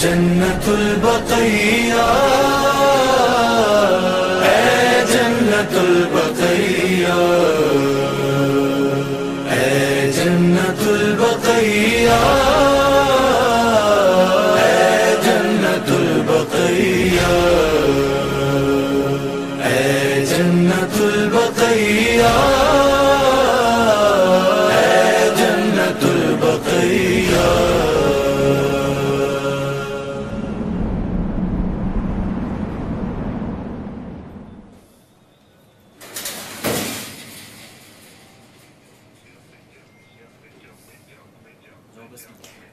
جنت البقیہ، اے جنت البقیہ، اے جنت البقیہ، اے جنت البقیہ، اے جنت البقیہ، اے جنت البقیہ۔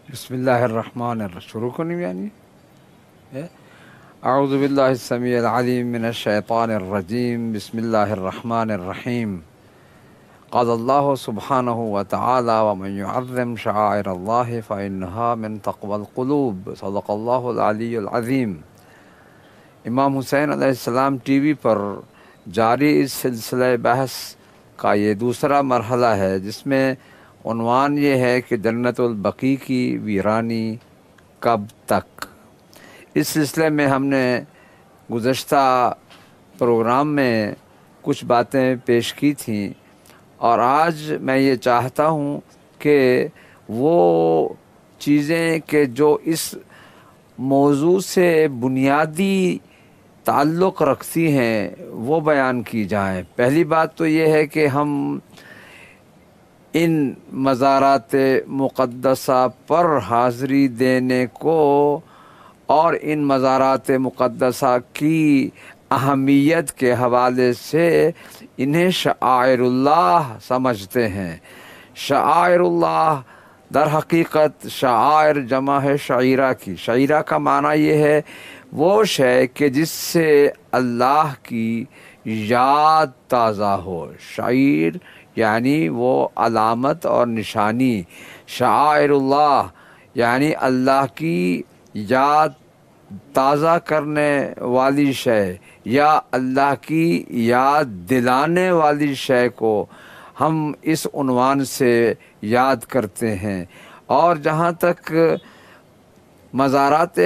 بسم اللہ الرحمن الرحیم، شروع کرنی یعنی اعوذ باللہ السمیع العلیم من الشیطان الرجیم، بسم اللہ الرحمن الرحیم۔ قال اللہ سبحانہ وتعالی ومن يعظم شعائر اللہ فإنها من تقوى القلوب، صدق اللہ العلی العظیم۔ امام حسین علیہ السلام ٹی وی پر جاری اس سلسلہ بحث کا یہ دوسرا مرحلہ ہے، جس میں عنوان یہ ہے کہ جنت البقیع کی ویرانی کب تک۔ اس سلسلے میں ہم نے گزشتہ پروگرام میں کچھ باتیں پیش کی تھیں، اور آج میں یہ چاہتا ہوں کہ وہ چیزیں کہ جو اس موضوع سے بنیادی تعلق رکھتی ہیں وہ بیان کی جائیں۔ پہلی بات تو یہ ہے کہ ہم ان مزارات مقدسہ پر حاضری دینے کو اور ان مزارات مقدسہ کی اہمیت کے حوالے سے انہیں شعائر اللہ سمجھتے ہیں۔ شعائر اللہ در حقیقت شعائر جمع ہے شعیرہ کی۔ شعیرہ کا معنی یہ ہے وہ شے کہ جس سے اللہ کی یاد تازہ ہو۔ شعیر یعنی وہ علامت اور نشانی، شعائر اللہ یعنی اللہ کی یاد تازہ کرنے والی شے یا اللہ کی یاد دلانے والی شے کو ہم اس عنوان سے یاد کرتے ہیں۔ اور جہاں تک مزارات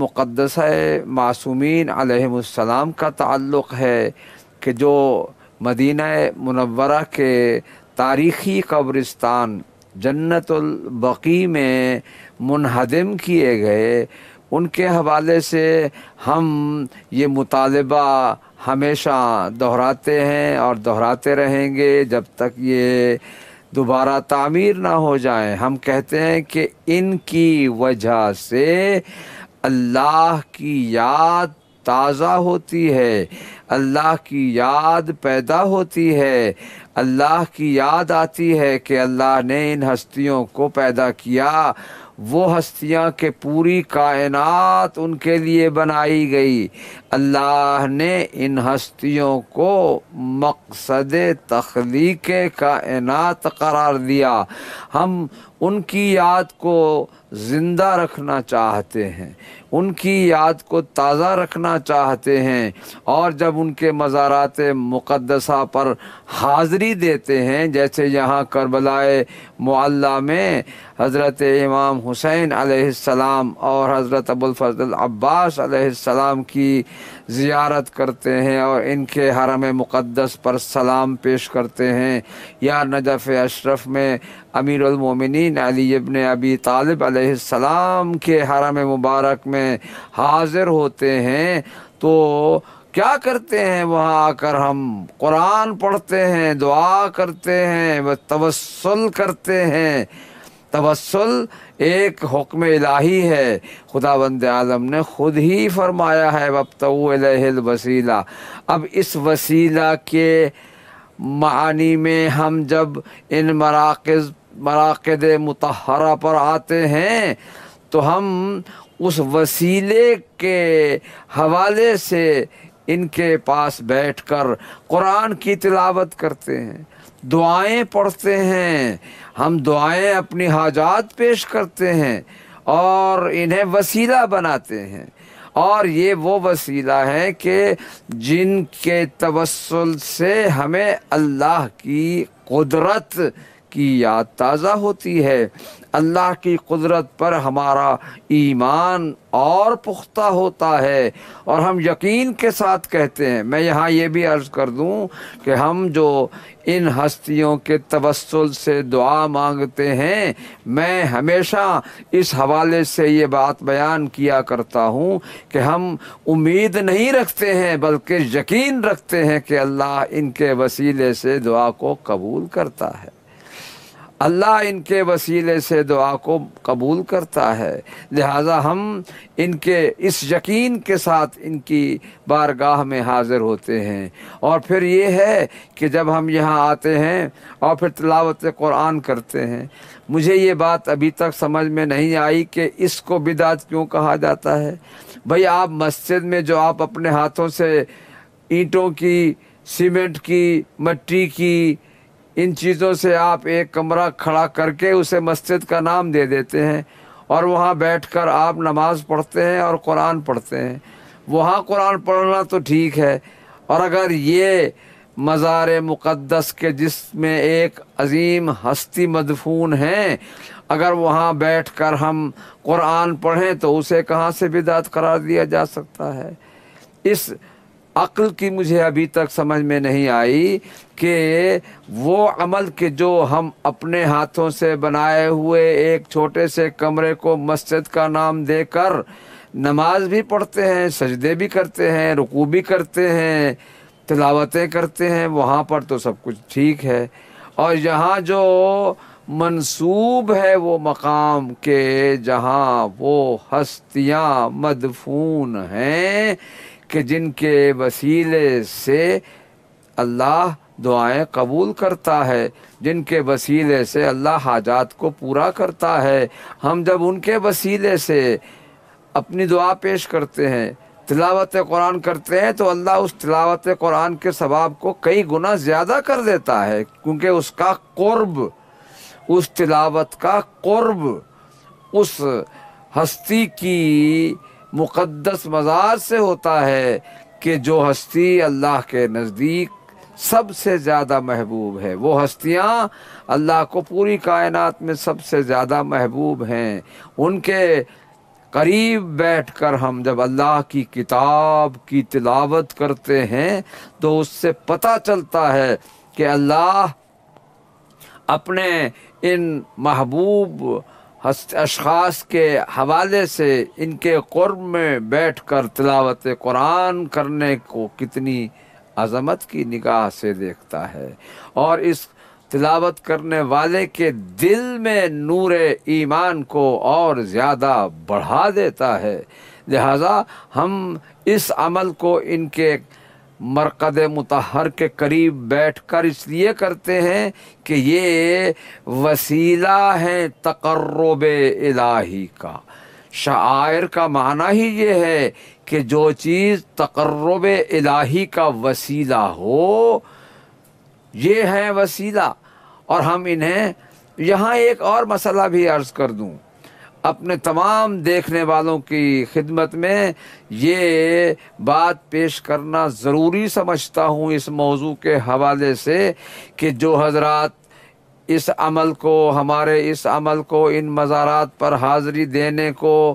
مقدسہ معصومین علیہم السلام کا تعلق ہے کہ جو مدینہ منورہ کے تاریخی قبرستان جنت البقیع میں منہدم کیے گئے، ان کے حوالے سے ہم یہ مطالبہ ہمیشہ دہراتے ہیں اور دہراتے رہیں گے جب تک یہ دوبارہ تعمیر نہ ہو جائیں۔ ہم کہتے ہیں کہ ان کی وجہ سے اللہ کی یاد تازہ ہوتی ہے، اللہ کی یاد پیدا ہوتی ہے، اللہ کی یاد آتی ہے کہ اللہ نے ان ہستیوں کو پیدا کیا، وہ ہستیاں کہ پوری کائنات ان کے لیے بنائی گئی۔ اللہ نے ان ہستیوں کو مقصد تخلیق کائنات قرار دیا۔ ہم ان کی یاد کو زندہ رکھنا چاہتے ہیں، ان کی یاد کو تازہ رکھنا چاہتے ہیں، اور جب ان کے مزارات مقدسہ پر حاضری دیتے ہیں، جیسے یہاں کربلا معلیٰ میں حضرت امام حسین علیہ السلام اور حضرت ابوالفضل عباس علیہ السلام کی زیارت کرتے ہیں اور ان کے حرم مقدس پر سلام پیش کرتے ہیں، یا نجف اشرف میں امیر المومنین علی ابن ابی طالب علیہ السلام کے حرم مبارک میں حاضر ہوتے ہیں، تو کیا کرتے ہیں؟ وہاں آ کر ہم قرآن پڑھتے ہیں، دعا کرتے ہیں، توسل کرتے ہیں۔ توسل ایک حکم الہی ہے، خداوند عالم نے خود ہی فرمایا ہے وَابْتَغُوا إِلَيْهِ الْوَسِيلَةَ۔ اب اس وسیلہ کے معانی میں ہم جب ان مراکز مطہرہ پر آتے ہیں تو ہم اس وسیلے کے حوالے سے ان کے پاس بیٹھ کر قرآن کی تلاوت کرتے ہیں، دعائیں پڑھتے ہیں، ہم دعائیں اپنی حاجات پیش کرتے ہیں اور انہیں وسیلہ بناتے ہیں۔ اور یہ وہ وسیلہ ہے کہ جن کے توسل سے ہمیں اللہ کی قدرت کی یاد تازہ ہوتی ہے، اللہ کی قدرت پر ہمارا ایمان اور پختہ ہوتا ہے، اور ہم یقین کے ساتھ کہتے ہیں۔ میں یہاں یہ بھی عرض کر دوں کہ ہم جو ان ہستیوں کے توسل سے دعا مانگتے ہیں، میں ہمیشہ اس حوالے سے یہ بات بیان کیا کرتا ہوں کہ ہم امید نہیں رکھتے ہیں بلکہ یقین رکھتے ہیں کہ اللہ ان کے وسیلے سے دعا کو قبول کرتا ہے، اللہ ان کے وسیلے سے دعا کو قبول کرتا ہے۔ لہٰذا ہم ان کے اس یقین کے ساتھ ان کی بارگاہ میں حاضر ہوتے ہیں۔ اور پھر یہ ہے کہ جب ہم یہاں آتے ہیں اور پھر تلاوت قرآن کرتے ہیں، مجھے یہ بات ابھی تک سمجھ میں نہیں آئی کہ اس کو بدعت کیوں کہا جاتا ہے۔ بھئی آپ مسجد میں جو آپ اپنے ہاتھوں سے اینٹوں کی، سیمنٹ کی، مٹی کی، ان چیزوں سے آپ ایک کمرہ کھڑا کر کے اسے مسجد کا نام دے دیتے ہیں، اور وہاں بیٹھ کر آپ نماز پڑھتے ہیں اور قرآن پڑھتے ہیں، وہاں قرآن پڑھنا تو ٹھیک ہے، اور اگر یہ مزار مقدس کے جس میں ایک عظیم ہستی مدفون ہیں، اگر وہاں بیٹھ کر ہم قرآن پڑھیں تو اسے کہاں سے بدعت قرار دیا جا سکتا ہے؟ اس عقل کی مجھے ابھی تک سمجھ میں نہیں آئی کہ وہ عمل کہ جو ہم اپنے ہاتھوں سے بنائے ہوئے ایک چھوٹے سے کمرے کو مسجد کا نام دے کر نماز بھی پڑھتے ہیں، سجدے بھی کرتے ہیں، رکوع بھی کرتے ہیں، تلاوتیں کرتے ہیں، وہاں پر تو سب کچھ ٹھیک ہے، اور یہاں جو منسوب ہے وہ مقام کے جہاں وہ ہستیاں مدفون ہیں کہ جن کے وسیلے سے اللہ دعائیں قبول کرتا ہے، جن کے وسیلے سے اللہ حاجات کو پورا کرتا ہے، ہم جب ان کے وسیلے سے اپنی دعا پیش کرتے ہیں، تلاوت قرآن کرتے ہیں، تو اللہ اس تلاوت قرآن کے ثواب کو کئی گنا زیادہ کر دیتا ہے، کیونکہ اس کا قرب، اس تلاوت کا قرب اس ہستی کی مقدس مزار سے ہوتا ہے کہ جو ہستی اللہ کے نزدیک سب سے زیادہ محبوب ہے۔ وہ ہستیاں اللہ کو پوری کائنات میں سب سے زیادہ محبوب ہیں، ان کے قریب بیٹھ کر ہم جب اللہ کی کتاب کی تلاوت کرتے ہیں تو اس سے پتہ چلتا ہے کہ اللہ اپنے ان محبوب اشخاص کے حوالے سے ان کے قرب میں بیٹھ کر تلاوت قرآن کرنے کو کتنی عظمت کی نگاہ سے دیکھتا ہے، اور اس تلاوت کرنے والے کے دل میں نور ایمان کو اور زیادہ بڑھا دیتا ہے۔ لہذا ہم اس عمل کو ان کے مرقد مطہر کے قریب بیٹھ کر اس لیے کرتے ہیں کہ یہ وسیلہ ہے تقرب الہی کا۔ شعائر کا معنی ہی یہ ہے کہ جو چیز تقرب الہی کا وسیلہ ہو، یہ ہے وسیلہ، اور ہم انہیں یہاں ایک اور مسئلہ بھی عرض کر دوں اپنے تمام دیکھنے والوں کی خدمت میں، یہ بات پیش کرنا ضروری سمجھتا ہوں اس موضوع کے حوالے سے کہ جو حضرات اس عمل کو، ہمارے اس عمل کو، ان مزارات پر حاضری دینے کو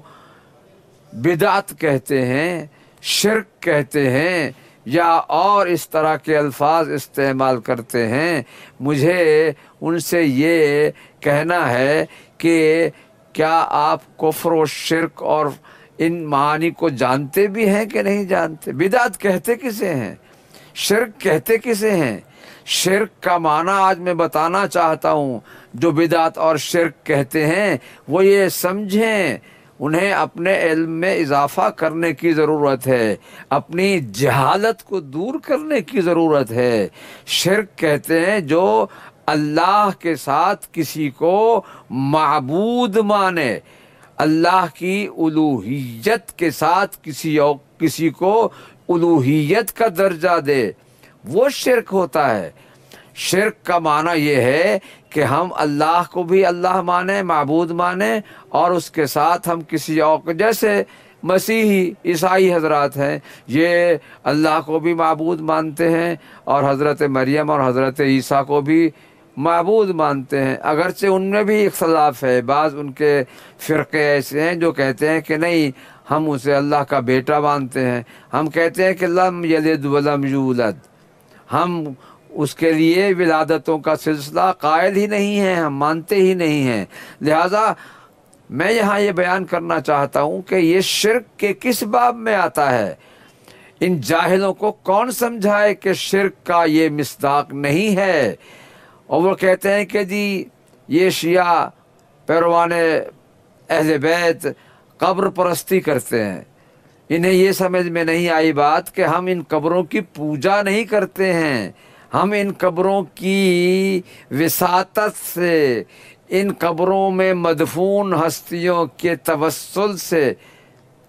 بدعت کہتے ہیں، شرک کہتے ہیں، یا اور اس طرح کے الفاظ استعمال کرتے ہیں، مجھے ان سے یہ کہنا ہے کہ کیا آپ کفر و شرک اور ان معانی کو جانتے بھی ہیں کہ نہیں جانتے؟ بدعت کہتے کسے ہیں؟ شرک کہتے کسے ہیں؟ شرک کا معنی آج میں بتانا چاہتا ہوں۔ جو بدعت اور شرک کہتے ہیں وہ یہ سمجھیں انہیں اپنے علم میں اضافہ کرنے کی ضرورت ہے، اپنی جہالت کو دور کرنے کی ضرورت ہے۔ شرک کہتے ہیں جو اللہ کے ساتھ کسی کو معبود مانے، اللہ کی الوہیت کے ساتھ کسی کو الوہیت کا درجہ دے، وہ شرک ہوتا ہے۔ شرک کا معنی یہ ہے کہ ہم اللہ کو بھی اللہ مانیں، معبود مانیں، اور اس کے ساتھ ہم کسی اور، جیسے مسیحی عیسائی حضرات ہیں، یہ اللہ کو بھی معبود مانتے ہیں اور حضرت مریم اور حضرت عیسیٰ کو بھی معبود مانتے ہیں، اگرچہ ان میں بھی اختلاف ہے۔ بعض ان کے فرقے ایسے ہیں جو کہتے ہیں کہ نہیں، ہم اسے اللہ کا بیٹا مانتے ہیں، ہم کہتے ہیں کہ لم یلد ولم یولد، ہم اس کے لیے ولادتوں کا سلسلہ قائل ہی نہیں ہیں، ہم مانتے ہی نہیں ہیں۔ لہٰذا میں یہاں یہ بیان کرنا چاہتا ہوں کہ یہ شرک کے کس باب میں آتا ہے۔ ان جاہلوں کو کون سمجھائے کہ شرک کا یہ مصداق نہیں ہے، اور وہ کہتے ہیں کہ جی یہ شیعہ پیروان اہل بیت قبر پرستی کرتے ہیں۔ انہیں یہ سمجھ میں نہیں آئی بات کہ ہم ان قبروں کی پوجا نہیں کرتے ہیں، ہم ان قبروں کی وساطت سے، ان قبروں میں مدفون ہستیوں کے توسل سے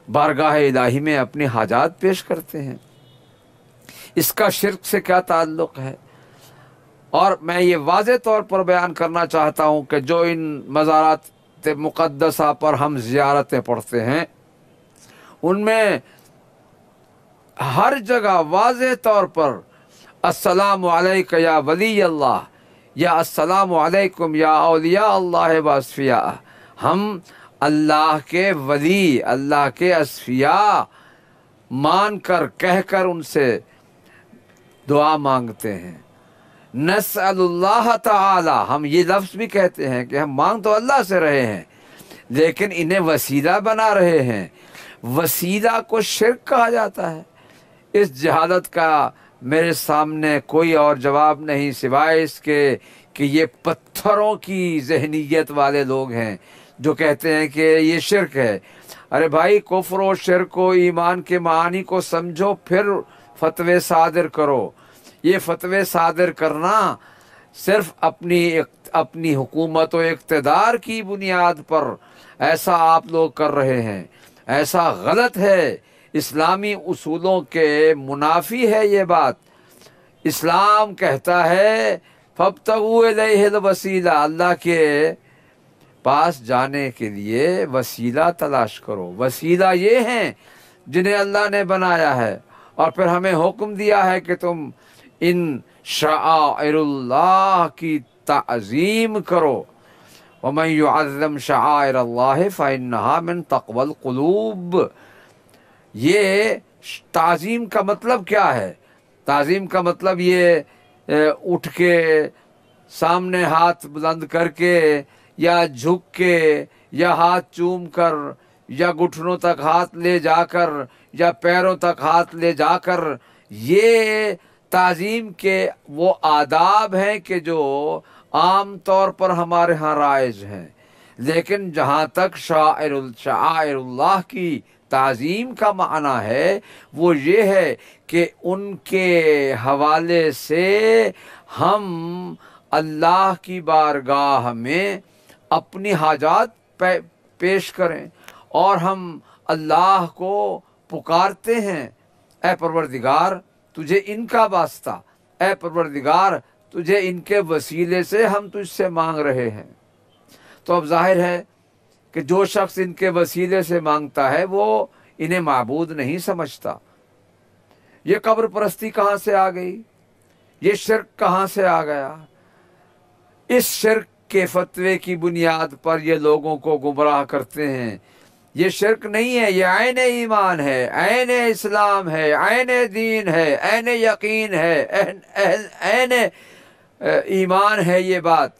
بارگاہ الہی میں اپنی حاجات پیش کرتے ہیں۔ اس کا شرک سے کیا تعلق ہے؟ اور میں یہ واضح طور پر بیان کرنا چاہتا ہوں کہ جو ان مزارات مقدسہ پر ہم زیارتیں پڑھتے ہیں، ان میں ہر جگہ واضح طور پر السلام علیک یا ولی اللہ یا السلام علیکم یا اولیاء اللہ و اصفیاء، ہم اللہ کے ولی، اللہ کے اصفیاء مان کر، کہہ کر ان سے دعا مانگتے ہیں۔ نسأل اللہ تعالی، ہم یہ لفظ بھی کہتے ہیں کہ ہم مانگ تو اللہ سے رہے ہیں، لیکن انہیں وسیلہ بنا رہے ہیں۔ وسیلہ کو شرک کہا جاتا ہے۔ اس جہالت کا میرے سامنے کوئی اور جواب نہیں سوائے اس کے کہ یہ پتھروں کی ذہنیت والے لوگ ہیں جو کہتے ہیں کہ یہ شرک ہے۔ ارے بھائی، کفر و شرک و ایمان کے معانی کو سمجھو، پھر فتوے صادر کرو۔ یہ فتوے صادر کرنا صرف اپنی حکومت و اقتدار کی بنیاد پر ایسا آپ لوگ کر رہے ہیں، ایسا غلط ہے، اسلامی اصولوں کے منافی ہے یہ بات۔ اسلام کہتا ہے فابتغوا الیہ الوسیلہ، اللہ کے پاس جانے کے لیے وسیلہ تلاش کرو۔ وسیلہ یہ ہیں جنہیں اللہ نے بنایا ہے، اور پھر ہمیں حکم دیا ہے کہ تم ان شعائر اللہ کی تعظیم کرو۔ وَمَن يُعَظِّمْ شَعَائِرَ اللَّهِ فَإِنَّهَا مِن تَقْوَى الْقُلُوبِ۔ یہ تعظیم کا مطلب کیا ہے؟ تعظیم کا مطلب یہ اٹھ کے سامنے ہاتھ بلند کر کے، یا جھک کے، یا ہاتھ چوم کر، یا گھٹنوں تک ہاتھ لے جا کر، یا پیروں تک ہاتھ لے جا کر، یہ تعظیم کے وہ آداب ہیں کہ جو عام طور پر ہمارے ہاں رائج ہیں۔ لیکن جہاں تک شعائر اللہ کی تعظیم کا معنی ہے، وہ یہ ہے کہ ان کے حوالے سے ہم اللہ کی بارگاہ میں اپنی حاجات پیش کریں، اور ہم اللہ کو پکارتے ہیں، اے پروردگار تجھے ان کا واسطہ، اے پروردگار تجھے ان کے وسیلے سے ہم تجھ سے مانگ رہے ہیں۔ تو اب ظاہر ہے کہ جو شخص ان کے وسیلے سے مانگتا ہے وہ انہیں معبود نہیں سمجھتا۔ یہ قبر پرستی کہاں سے آ گئی؟ یہ شرک کہاں سے آ گیا؟ اس شرک کے فتوے کی بنیاد پر یہ لوگوں کو گمراہ کرتے ہیں۔ یہ شرک نہیں ہے، یہ عین ایمان ہے، عین اسلام ہے، عین دین ہے، عین یقین ہے، عین ایمان ہے یہ بات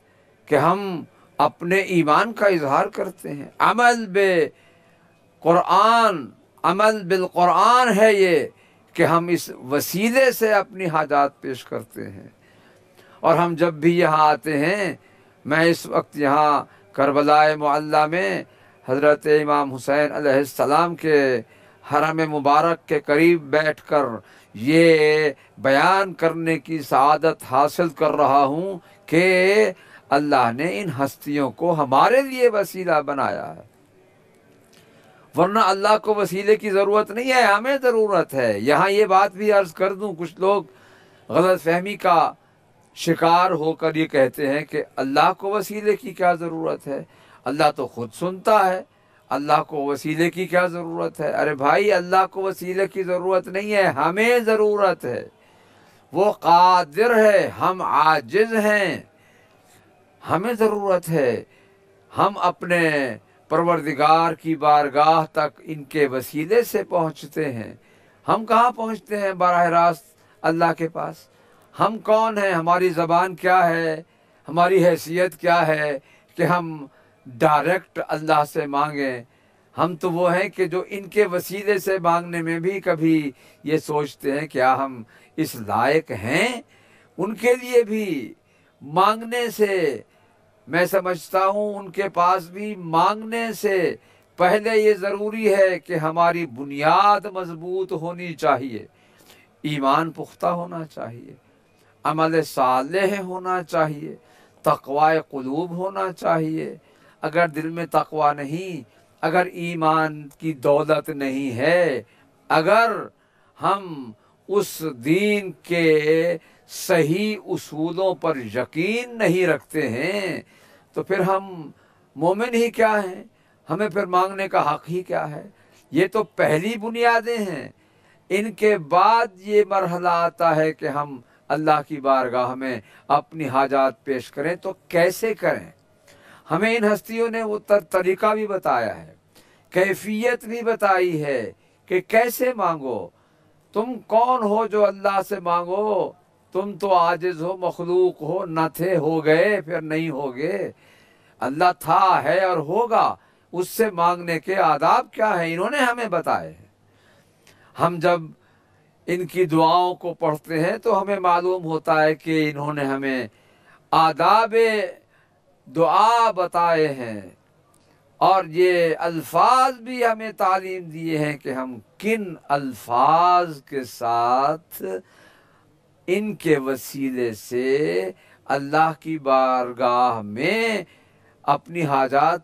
کہ ہم اپنے ایمان کا اظہار کرتے ہیں۔ عمل بالقرآن ہے یہ کہ ہم اس وسیلے سے اپنی حاجات پیش کرتے ہیں۔ اور ہم جب بھی یہاں آتے ہیں، میں اس وقت یہاں کربلا معلیٰ میں حضرت امام حسین علیہ السلام کے حرم مبارک کے قریب بیٹھ کر یہ بیان کرنے کی سعادت حاصل کر رہا ہوں کہ اللہ نے ان ہستیوں کو ہمارے لیے وسیلہ بنایا ہے، ورنہ اللہ کو وسیلے کی ضرورت نہیں ہے، ہمیں ضرورت ہے۔ یہاں یہ بات بھی عرض کر دوں، کچھ لوگ غلط فہمی کا شکار ہو کر یہ کہتے ہیں کہ اللہ کو وسیلے کی کیا ضرورت ہے، اللہ تو خود سنتا ہے، اللہ کو وسیلے کی کیا ضرورت ہے؟ ارے بھائی، اللہ کو وسیلے کی ضرورت نہیں ہے، ہمیں ضرورت ہے۔ وہ قادر ہے، ہم عاجز ہیں، ہمیں ضرورت ہے ہم اپنے پروردگار کی بارگاہ تک ان کے وسیلے سے پہنچتے ہیں۔ ہم کہاں پہنچتے ہیں براہ راست اللہ کے پاس؟ ہم کون ہیں؟ ہماری زبان کیا ہے؟ ہماری حیثیت کیا ہے کہ ہم ڈائریکٹ اللہ سے مانگیں؟ ہم تو وہ ہیں کہ جو ان کے وسیلے سے مانگنے میں بھی کبھی یہ سوچتے ہیں کیا ہم اس لائق ہیں؟ ان کے لیے بھی مانگنے سے، میں سمجھتا ہوں ان کے پاس بھی مانگنے سے پہلے یہ ضروری ہے کہ ہماری بنیاد مضبوط ہونی چاہیے، ایمان پختہ ہونا چاہیے، عمل صالح ہونا چاہیے، تقوی قلوب ہونا چاہیے۔ اگر دل میں تقوی نہیں، اگر ایمان کی دولت نہیں ہے، اگر ہم اس دین کے صحیح اصولوں پر یقین نہیں رکھتے ہیں تو پھر ہم مومن ہی کیا ہیں؟ ہمیں پھر مانگنے کا حق ہی کیا ہے؟ یہ تو پہلی بنیادیں ہیں۔ ان کے بعد یہ مرحلہ آتا ہے کہ ہم اللہ کی بارگاہ میں اپنی حاجات پیش کریں۔ تو کیسے کریں؟ ہمیں ان ہستیوں نے وہ طریقہ بھی بتایا ہے، کیفیت بھی بتائی ہے کہ کیسے مانگو۔ تم کون ہو جو اللہ سے مانگو؟ تم تو عاجز ہو، مخلوق ہو، نہ تھے ہو گئے پھر نہیں ہوگے۔ اللہ تھا، ہے اور ہوگا، اس سے مانگنے کے آداب کیا ہیں انہوں نے ہمیں بتائے ہیں۔ ہم جب ان کی دعاؤں کو پڑھتے ہیں تو ہمیں معلوم ہوتا ہے کہ انہوں نے ہمیں آداب دعا بتائے ہیں، اور یہ الفاظ بھی ہمیں تعلیم دیے ہیں کہ ہم کن الفاظ کے ساتھ ان کے وسیلے سے اللہ کی بارگاہ میں اپنی حاجات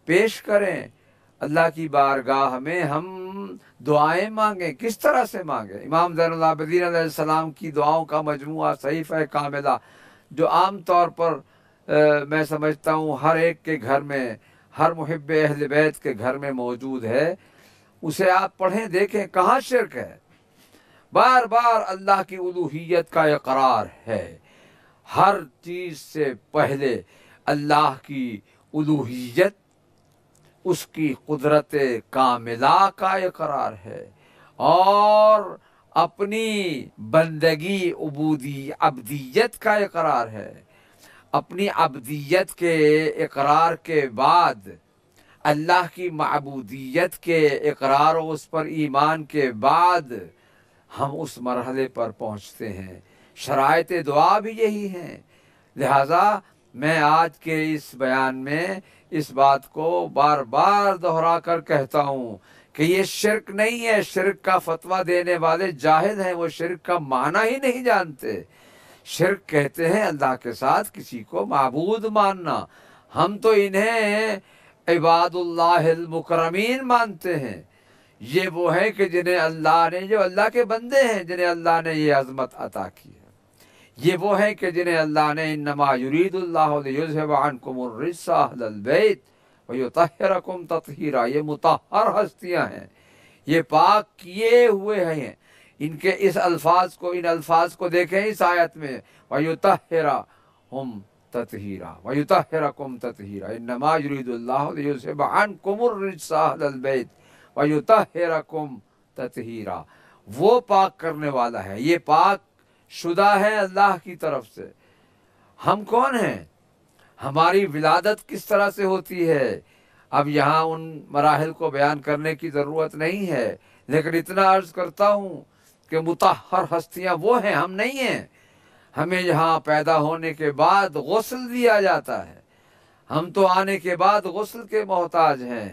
پیش کریں، اللہ کی بارگاہ میں ہم دعائیں مانگیں۔ کس طرح سے مانگیں؟ امام زین العابدین علیہ السلام کی دعاؤں کا مجموعہ صحیفہ کاملہ، جو عام طور پر میں سمجھتا ہوں ہر ایک کے گھر میں، ہر محب اہل بیت کے گھر میں موجود ہے، اسے آپ پڑھیں، دیکھیں کہاں شرک ہے۔ بار بار اللہ کی الوہیت کا اقرار ہے، ہر چیز سے پہلے اللہ کی الوہیت، اس کی قدرت کاملہ کا اقرار ہے، اور اپنی بندگی، عبدیت کا اقرار ہے۔ اپنی عبدیت کے اقرار کے بعد اللہ کی معبودیت کے اقرار و اس پر ایمان کے بعد ہم اس مرحلے پر پہنچتے ہیں۔ شرائط دعا بھی یہی ہیں۔ لہذا میں آج کے اس بیان میں اس بات کو بار بار دہرا کر کہتا ہوں کہ یہ شرک نہیں ہے۔ شرک کا فتویٰ دینے والے جاہل ہیں، وہ شرک کا معنی ہی نہیں جانتے۔ شرک کہتے ہیں اللہ کے ساتھ کسی کو معبود ماننا۔ ہم تو انہیں عباد اللہ المکرمین مانتے ہیں۔ یہ وہ ہے کہ جنہیں اللہ نے، جو اللہ کے بندے ہیں، جنہیں اللہ نے یہ عظمت عطا کی ہے۔ یہ وہ ہے کہ جنہیں اللہ نے انما یرید اللہ لیذھب عنکم الرجس اہل البیت ویطہرکم تطہیرا، یہ مطہر ہستیاں ہیں، یہ پاک کیے ہوئے ہیں۔ ان کے اس الفاظ کو، ان الفاظ کو دیکھیں اس آیت میں، وَيُطَهِّرَهُمْ تَطْهِيرًا وَيُطَهِّرَكُمْ تَطْهِيرًا إِنَّمَا يُرِيدُ اللَّهُ لِيُذْهِبَ عَنْكُمُ الرِّجْسَ أَهْلَ الْبَيْتِ وَيُطَهِّرَكُمْ تَطْهِيرًا۔ وہ پاک کرنے والا ہے، یہ پاک شدہ ہے اللہ کی طرف سے۔ ہم کون ہیں؟ ہماری ولادت کس طرح سے ہوتی ہے؟ اب یہاں ان مراحل کو بیان کرنے کی ضرورت نہیں ہے، لیکن اتنا عرض کرتا ہوں کہ مطہر ہستیاں وہ ہیں، ہم نہیں ہیں۔ ہمیں یہاں پیدا ہونے کے بعد غسل دیا جاتا ہے، ہم تو آنے کے بعد غسل کے محتاج ہیں۔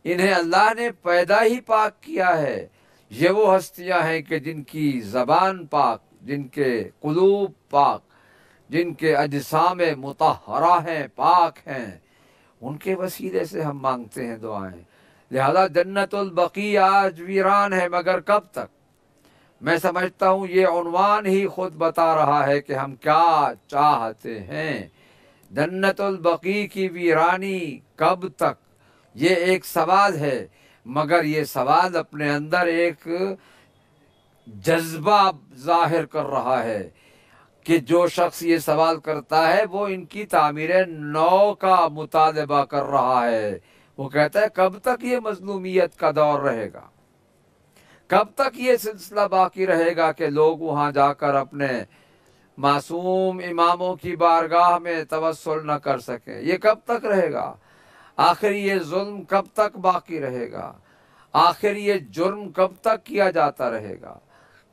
انہیں اللہ نے پیدا ہی پاک کیا ہے۔ یہ وہ ہستیاں ہیں کہ جن کی زبان پاک، جن کے قلوب پاک، جن کے اجسام مطہرہ ہیں، پاک ہیں، ان کے وسیلے سے ہم مانگتے ہیں دعائیں۔ لہذا جنت البقیع آج ویران ہے، مگر کب تک؟ میں سمجھتا ہوں یہ عنوان ہی خود بتا رہا ہے کہ ہم کیا چاہتے ہیں۔ جنت البقیع کی ویرانی کب تک؟ یہ ایک سوال ہے، مگر یہ سوال اپنے اندر ایک جذبہ ظاہر کر رہا ہے کہ جو شخص یہ سوال کرتا ہے وہ ان کی تعمیر نو کا مطالبہ کر رہا ہے۔ وہ کہتا ہے کب تک یہ مظلومیت کا دور رہے گا، کب تک یہ سلسلہ باقی رہے گا کہ لوگ وہاں جا کر اپنے معصوم اماموں کی بارگاہ میں توسل نہ کر سکیں؟ یہ کب تک رہے گا؟ آخر یہ ظلم کب تک باقی رہے گا؟ آخر یہ جرم کب تک کیا جاتا رہے گا؟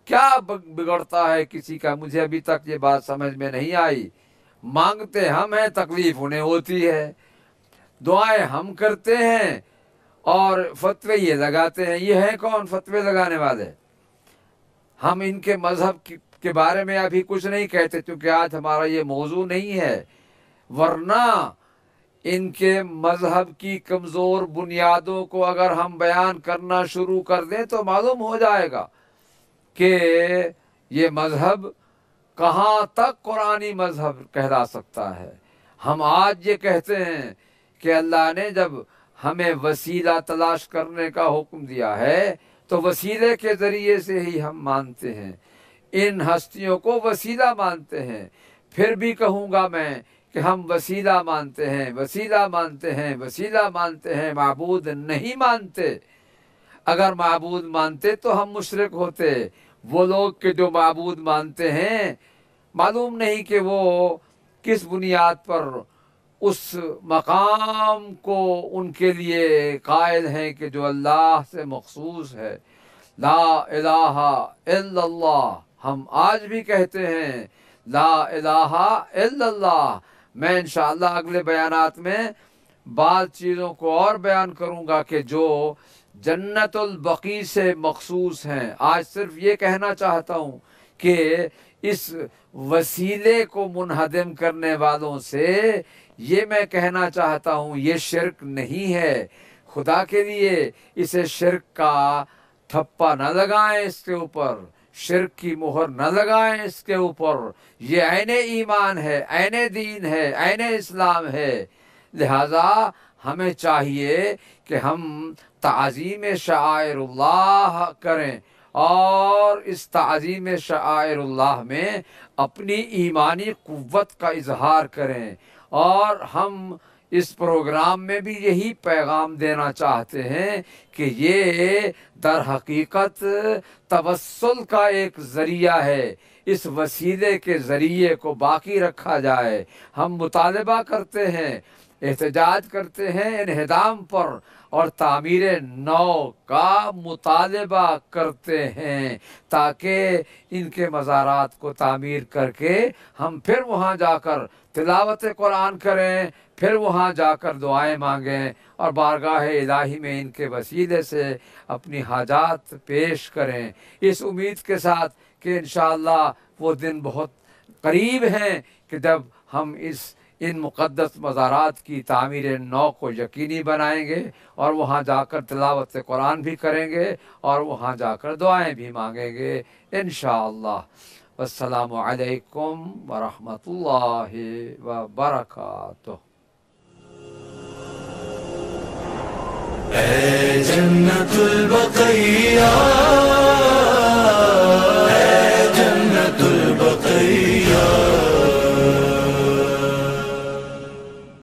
کیا بگڑتا ہے کسی کا؟ مجھے ابھی تک یہ بات سمجھ میں نہیں آئی۔ مانگتے ہم ہیں، تکلیف انہیں ہوتی ہے، دعائیں ہم کرتے ہیں اور فتوے یہ لگاتے ہیں۔ یہ ہیں کون فتوے لگانے والے؟ ہم ان کے مذہب کے بارے میں ابھی کچھ نہیں کہتے کیونکہ آج ہمارا یہ موضوع نہیں ہے، ورنہ ان کے مذہب کی کمزور بنیادوں کو اگر ہم بیان کرنا شروع کر دیں تو معلوم ہو جائے گا کہ یہ مذہب کہاں تک قرآنی مذہب کہلا سکتا ہے۔ ہم آج یہ کہتے ہیں کہ اللہ نے جب ہمیں وسیلہ تلاش کرنے کا حکم دیا ہے تو وسیلے کے ذریعے سے ہی ہم مانتے ہیں، ان ہستیوں کو وسیلہ مانتے ہیں۔ پھر بھی کہوں گا میں کہ ہم وسیلہ مانتے ہیں، وسیلہ مانتے ہیں، وسیلہ مانتے ہیں، معبود نہیں مانتے۔ اگر معبود مانتے تو ہم مشرک ہوتے۔ وہ لوگ کہ جو معبود مانتے ہیں، معلوم نہیں کہ وہ کس بنیاد پر اس مقام کو ان کے لیے قائل ہیں کہ جو اللہ سے مخصوص ہے۔ لا الہ الا اللہ، ہم آج بھی کہتے ہیں لا الہ الا اللہ۔ میں انشاءاللہ اگلے بیانات میں بعض چیزوں کو اور بیان کروں گا کہ جو جنت البقیع سے مخصوص ہیں۔ آج صرف یہ کہنا چاہتا ہوں کہ اس وسیلے کو منہدم کرنے والوں سے یہ میں کہنا چاہتا ہوں یہ شرک نہیں ہے۔ خدا کے لیے اسے شرک کا ٹھپا نہ لگائیں، اس کے اوپر شرک کی مہر نہ لگائیں اس کے اوپر۔ یہ عین ایمان ہے، عین دین ہے، عین اسلام ہے۔ لہذا ہمیں چاہیے کہ ہم تعظیم شعائر اللہ کریں اور اس تعظیم شعائر اللہ میں اپنی ایمانی قوت کا اظہار کریں۔ اور ہم اس پروگرام میں بھی یہی پیغام دینا چاہتے ہیں کہ یہ در حقیقت توسل کا ایک ذریعہ ہے، اس وسیلے کے ذریعے کو باقی رکھا جائے۔ ہم مطالبہ کرتے ہیں، احتجاج کرتے ہیں انہدام پر اور تعمیر نو کا مطالبہ کرتے ہیں تاکہ ان کے مزارات کو تعمیر کر کے ہم پھر وہاں جا کر تلاوت قرآن کریں، پھر وہاں جا کر دعائیں مانگیں اور بارگاہ الہی میں ان کے وسیلے سے اپنی حاجات پیش کریں، اس امید کے ساتھ کہ انشاءاللہ وہ دن بہت قریب ہیں کہ جب ہم ان مقدس مزارات کی تعمیر نو کو یقینی بنائیں گے اور وہاں جا کر تلاوت قرآن بھی کریں گے اور وہاں جا کر دعائیں بھی مانگیں گے انشاءاللہ۔ والسلام علیکم ورحمۃ اللہ وبرکاتہ۔ اے جنت البقیہ